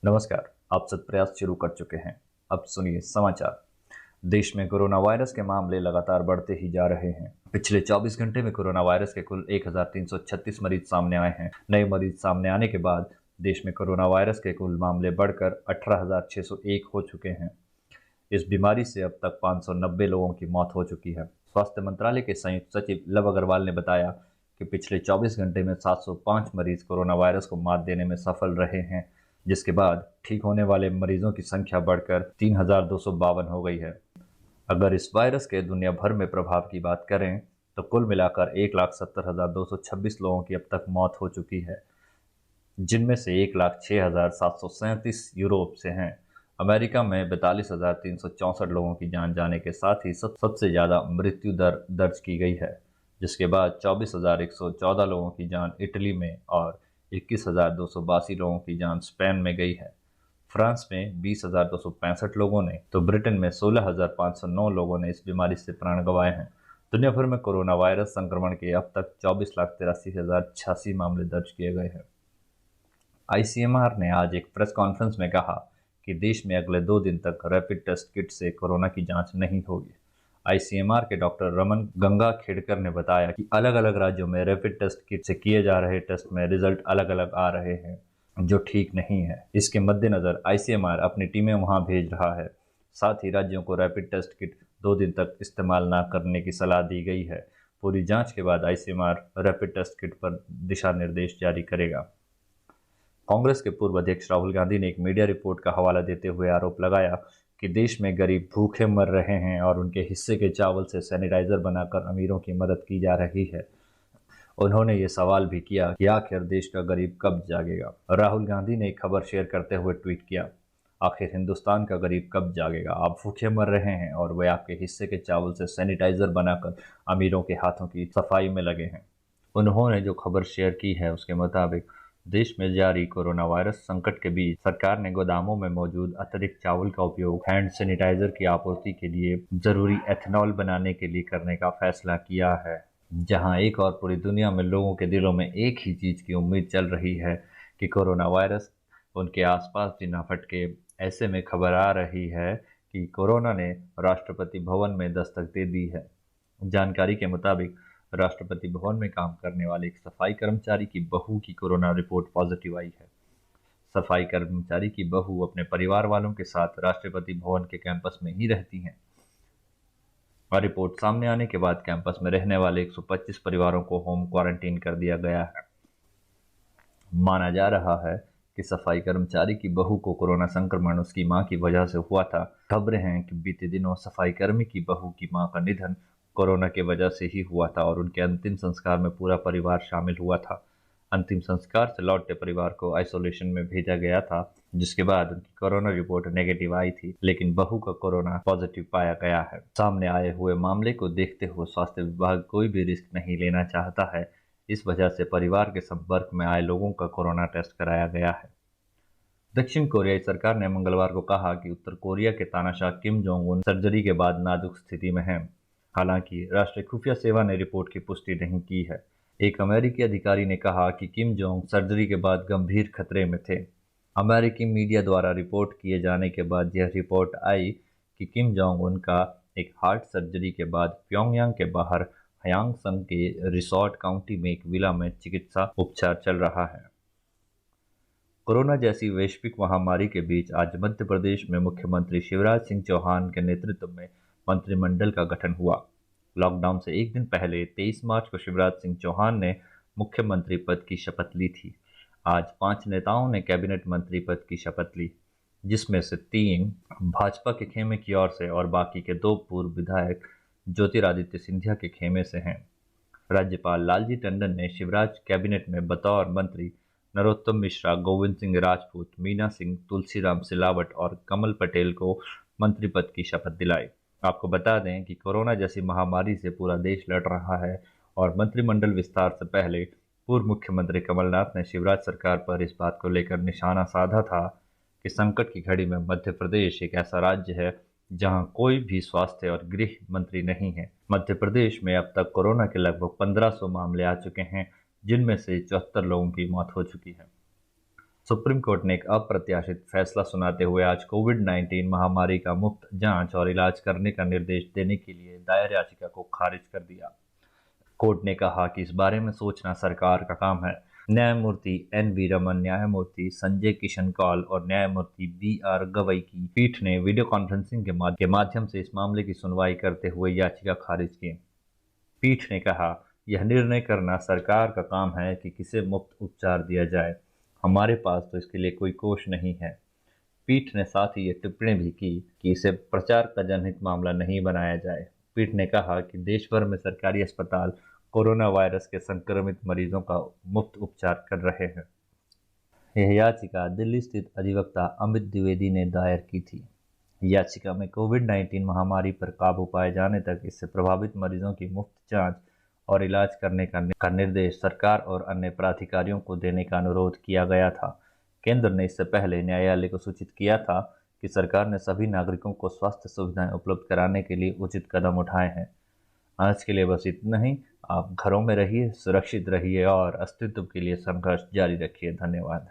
नमस्कार। आप सत्प्रयास शुरू कर चुके हैं। अब सुनिए समाचार। देश में कोरोना वायरस के मामले लगातार बढ़ते ही जा रहे हैं। पिछले 24 घंटे में कोरोना वायरस के कुल 1336 मरीज सामने आए हैं। नए मरीज सामने आने के बाद देश में कोरोना वायरस के कुल मामले बढ़कर 18,601 हो चुके हैं। इस बीमारी से अब तक 590 लोगों की मौत हो चुकी है। स्वास्थ्य मंत्रालय के संयुक्त सचिव लव अग्रवाल ने बताया कि पिछले 24 घंटे में 705 मरीज कोरोना वायरस को मात देने में सफल रहे हैं, जिसके बाद ठीक होने वाले मरीजों की संख्या बढ़कर 3,252 हो गई है। अगर इस वायरस के दुनिया भर में प्रभाव की बात करें तो कुल मिलाकर 1,70,226 लोगों की अब तक मौत हो चुकी है, जिनमें से 1,06,737 यूरोप से हैं। अमेरिका में 42,364 लोगों की जान जाने के साथ ही सबसे ज़्यादा मृत्यु दर दर्ज की गई है, जिसके बाद 24,114 लोगों की जान इटली में और 21,282 लोगों की जान स्पेन में गई है। फ्रांस में 20,265 लोगों ने तो ब्रिटेन में 16,509 लोगों ने इस बीमारी से प्राण गंवाए हैं। दुनिया भर में कोरोना वायरस संक्रमण के अब तक 24,83,086 मामले दर्ज किए गए हैं। आईसीएमआर ने आज एक प्रेस कॉन्फ्रेंस में कहा कि देश में अगले 2 दिन तक रैपिड टेस्ट किट से कोरोना की जांच नहीं होगी। आईसीएमआर के डॉक्टर रमन गंगाखेड़कर ने बताया कि अलग अलग राज्यों में रैपिड टेस्ट किट से किए जा रहे टेस्ट में रिजल्ट अलग अलग आ रहे हैं, जो ठीक नहीं है। इसके मद्देनजर आईसीएमआर अपनी टीमें वहां भेज रहा है। साथ ही राज्यों को रैपिड टेस्ट किट 2 दिन तक इस्तेमाल न करने की सलाह दी गई है। पूरी जांच के बाद आईसीएमआर रैपिड टेस्ट किट पर दिशा निर्देश जारी करेगा। कांग्रेस के पूर्व अध्यक्ष राहुल गांधी ने एक मीडिया रिपोर्ट का हवाला देते हुए आरोप लगाया कि देश में गरीब भूखे मर रहे हैं और उनके हिस्से के चावल से सैनिटाइजर बनाकर अमीरों की मदद की जा रही है। उन्होंने ये सवाल भी किया कि आखिर देश का गरीब कब जागेगा। राहुल गांधी ने एक खबर शेयर करते हुए ट्वीट किया, आखिर हिंदुस्तान का गरीब कब जागेगा? आप भूखे मर रहे हैं और वे आपके हिस्से के चावल से सैनिटाइजर बनाकर अमीरों के हाथों की सफाई में लगे हैं। उन्होंने जो खबर शेयर की है उसके मुताबिक देश में जारी कोरोना वायरस संकट के बीच सरकार ने गोदामों में मौजूद अतिरिक्त चावल का उपयोग हैंड सैनिटाइजर की आपूर्ति के लिए जरूरी एथेनॉल बनाने के लिए करने का फैसला किया है। जहां एक और पूरी दुनिया में लोगों के दिलों में एक ही चीज की उम्मीद चल रही है कि कोरोना वायरस उनके आसपास भी न फटके। ऐसे में खबर आ रही है कि कोरोना ने राष्ट्रपति भवन में दस्तक दे दी है। जानकारी के मुताबिक राष्ट्रपति भवन में काम करने वाले एक सफाई कर्मचारी की बहू की कोरोना रिपोर्ट पॉजिटिव आई है। सफाई कर्मचारी की बहू अपने परिवार वालों के साथ राष्ट्रपति भवन के कैंपस में ही रहती हैं और रिपोर्ट सामने आने के बाद कैंपस में रहने वाले 125 परिवारों को होम क्वारंटीन कर दिया गया है। माना जा रहा है कि सफाई कर्मचारी की बहू को कोरोना संक्रमण उसकी मां की वजह से हुआ था। खबरें हैं कि बीते दिनों सफाई कर्मी की बहू की मां का निधन कोरोना की वजह से ही हुआ था और उनके अंतिम संस्कार में पूरा परिवार शामिल हुआ था। अंतिम संस्कार से लौटते परिवार को आइसोलेशन में भेजा गया था, जिसके बाद उनकी कोरोना रिपोर्ट नेगेटिव आई थी, लेकिन बहू का कोरोना पॉजिटिव पाया गया है। सामने आए हुए मामले को देखते हुए स्वास्थ्य विभाग कोई भी रिस्क नहीं लेना चाहता है। इस वजह से परिवार के संपर्क में आए लोगों का कोरोना टेस्ट कराया गया है। दक्षिण कोरियाई सरकार ने मंगलवार को कहा कि उत्तर कोरिया के तानाशाह किम जोंग उन सर्जरी के बाद नाजुक स्थिति में हैं। हालांकि राष्ट्रीय खुफिया सेवा ने रिपोर्ट की पुष्टि नहीं की है। एक अमेरिकी अधिकारी ने कहा कि किम जोंग सर्जरी के बाद गंभीर खतरे में थे। अमेरिकी मीडिया द्वारा रिपोर्ट किए जाने के बाद यह रिपोर्ट आई कि किम जोंग उनका एक हार्ट सर्जरी के बाद प्योंगयांग के बाहर हयांगसंग के रिसोर्ट काउंटी में एक विला में चिकित्सा उपचार चल रहा है। कोरोना जैसी वैश्विक महामारी के बीच आज मध्य प्रदेश में मुख्यमंत्री शिवराज सिंह चौहान के नेतृत्व में मंत्रिमंडल का गठन हुआ। लॉकडाउन से एक दिन पहले 23 मार्च को शिवराज सिंह चौहान ने मुख्यमंत्री पद की शपथ ली थी। आज 5 नेताओं ने कैबिनेट मंत्री पद की शपथ ली, जिसमें से 3 भाजपा के खेमे की ओर से और बाकी के 2 पूर्व विधायक ज्योतिरादित्य सिंधिया के खेमे से हैं। राज्यपाल लालजी टंडन ने शिवराज कैबिनेट में बतौर मंत्री नरोत्तम मिश्रा, गोविंद सिंह राजपूत, मीना सिंह, तुलसीराम सिलावट और कमल पटेल को मंत्री पद की शपथ दिलाई। आपको बता दें कि कोरोना जैसी महामारी से पूरा देश लड़ रहा है और मंत्रिमंडल विस्तार से पहले पूर्व मुख्यमंत्री कमलनाथ ने शिवराज सरकार पर इस बात को लेकर निशाना साधा था कि संकट की घड़ी में मध्य प्रदेश एक ऐसा राज्य है जहां कोई भी स्वास्थ्य और गृह मंत्री नहीं है। मध्य प्रदेश में अब तक कोरोना के लगभग 1500 मामले आ चुके हैं, जिनमें से 74 लोगों की मौत हो चुकी है। सुप्रीम कोर्ट ने एक अप्रत्याशित फैसला सुनाते हुए आज कोविड-19 महामारी का मुफ्त जांच और इलाज करने का निर्देश देने के लिए दायर याचिका को खारिज कर दिया। कोर्ट ने कहा कि इस बारे में सोचना सरकार का काम है। न्यायमूर्ति एन.वी. रमन, न्यायमूर्ति संजय किशन कौल और न्यायमूर्ति बी.आर. गवई की पीठ ने वीडियो कॉन्फ्रेंसिंग के माध्यम से इस मामले की सुनवाई करते हुए याचिका खारिज की। पीठ ने कहा, यह निर्णय करना सरकार का काम है कि किसे मुफ्त उपचार दिया जाए। हमारे पास तो इसके लिए कोई कोष नहीं है। पीठ ने साथ ही ये टिप्पणी भी की कि इसे प्रचार का जनहित मामला नहीं बनाया जाए। पीठ ने कहा कि देश भर में सरकारी अस्पताल कोरोना वायरस के संक्रमित मरीजों का मुफ्त उपचार कर रहे हैं। यह याचिका दिल्ली स्थित अधिवक्ता अमित द्विवेदी ने दायर की थी। याचिका में कोविड-19 महामारी पर काबू पाए जाने तक इससे प्रभावित मरीजों की मुफ्त जांच और इलाज करने का निर्देश सरकार और अन्य प्राधिकारियों को देने का अनुरोध किया गया था। केंद्र ने इससे पहले न्यायालय को सूचित किया था कि सरकार ने सभी नागरिकों को स्वास्थ्य सुविधाएं उपलब्ध कराने के लिए उचित कदम उठाए हैं। आज के लिए बस इतना ही। आप घरों में रहिए, सुरक्षित रहिए और अस्तित्व के लिए संघर्ष जारी रखिए। धन्यवाद।